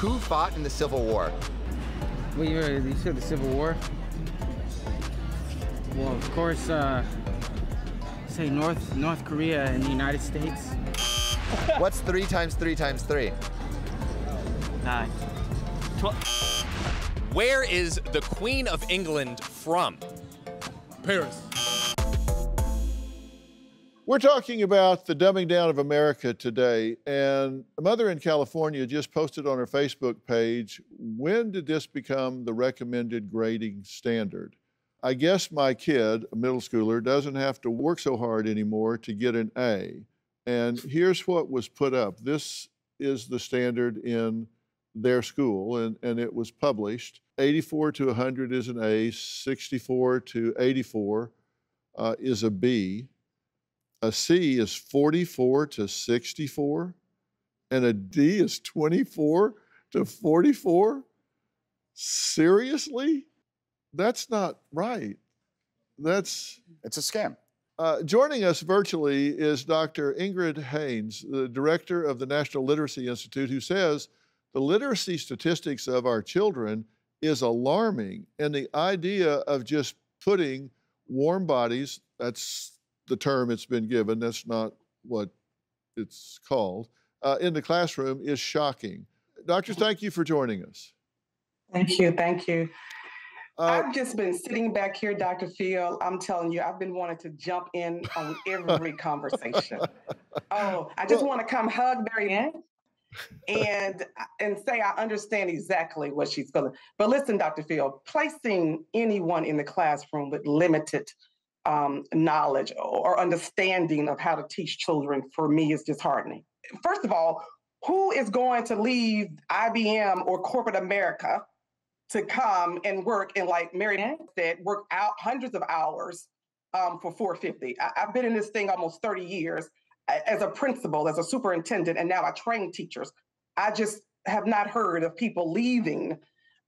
Who fought in the Civil War? Well, you said the Civil War? Well, of course, say North Korea and the United States. What's 3 times 3 times 3? 9. 12. Where is the Queen of England from? Paris. We're talking about the dumbing down of America today, and a mother in California just posted on her Facebook page, when did this become the recommended grading standard? I guess my kid, a middle schooler, doesn't have to work so hard anymore to get an A. And here's what was put up. This is the standard in their school, and it was published. 84 to 100 is an A, 64 to 84 is a B. A C is 44 to 64, and a D is 24 to 44? Seriously? That's not right. It's a scam. Joining us virtually is Dr. Ingrid Haynes, the director of the National Literacy Institute, who says the literacy statistics of our children is alarming, and the idea of just putting warm bodies, that's the term it's been given, that's not what it's called, in the classroom is shocking. Doctors, thank you for joining us. Thank you, thank you. I've just been sitting back here, Dr. Phil. I'm telling you, I've been wanting to jump in on every conversation. Oh, I just want to come hug Marianne and say I understand exactly what she's feeling. But listen, Dr. Phil, placing anyone in the classroom with limited knowledge or understanding of how to teach children, for me, is disheartening. First of all, who is going to leave IBM or corporate America to come and work and, like Marianne said, work out hundreds of hours for $450? I've been in this thing almost 30 years as a principal, as a superintendent, and now I train teachers. I just have not heard of people leaving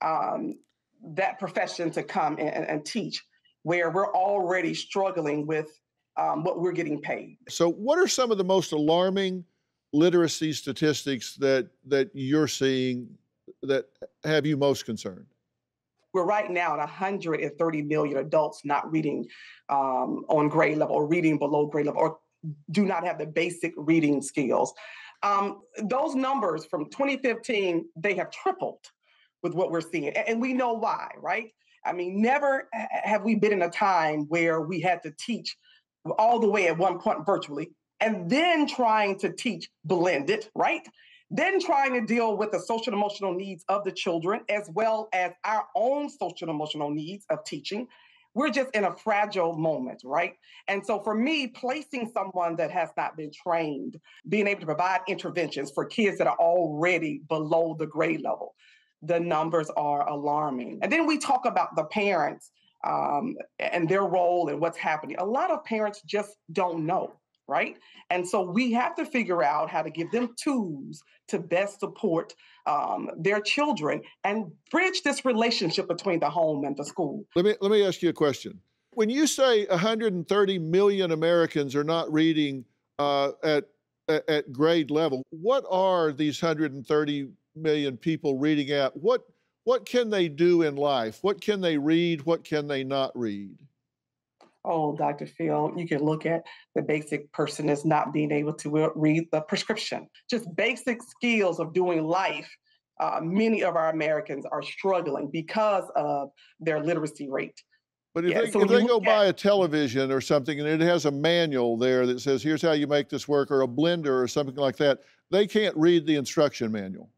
that profession to come and teach, where we're already struggling with what we're getting paid. So what are some of the most alarming literacy statistics that you're seeing that have you most concerned? We're right now at 130 million adults not reading on grade level or reading below grade level or do not have the basic reading skills. Those numbers from 2015, they have tripled with what we're seeing. And we know why, right? I mean, never have we been in a time where we had to teach all the way at one point virtually, and then trying to teach blended, right? Then trying to deal with the social and emotional needs of the children, as well as our own social and emotional needs of teaching. We're just in a fragile moment, right? And so for me, placing someone that has not been trained, being able to provide interventions for kids that are already below the grade level, the numbers are alarming. And then we talk about the parents and their role and what's happening. A lot of parents just don't know, right? And so we have to figure out how to give them tools to best support their children and bridge this relationship between the home and the school. Let me ask you a question. When you say 130 million Americans are not reading at grade level, what are these 130 million people reading at? What can they do in life? What can they read? What can they not read? Oh, Dr. Phil, you can look at the basic person as not being able to read the prescription. Just basic skills of doing life. Many of our Americans are struggling because of their literacy rate. But if they go buy a television or something and it has a manual there that says, here's how you make this work, or a blender or something like that, they can't read the instruction manual.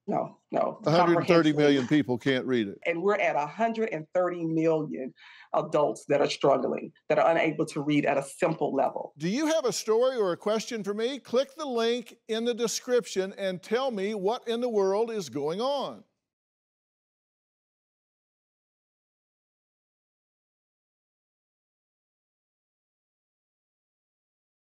No. 130 million people can't read it. And we're at 130 million adults that are struggling, that are unable to read at a simple level. Do you have a story or a question for me? Click the link in the description and tell me what in the world is going on.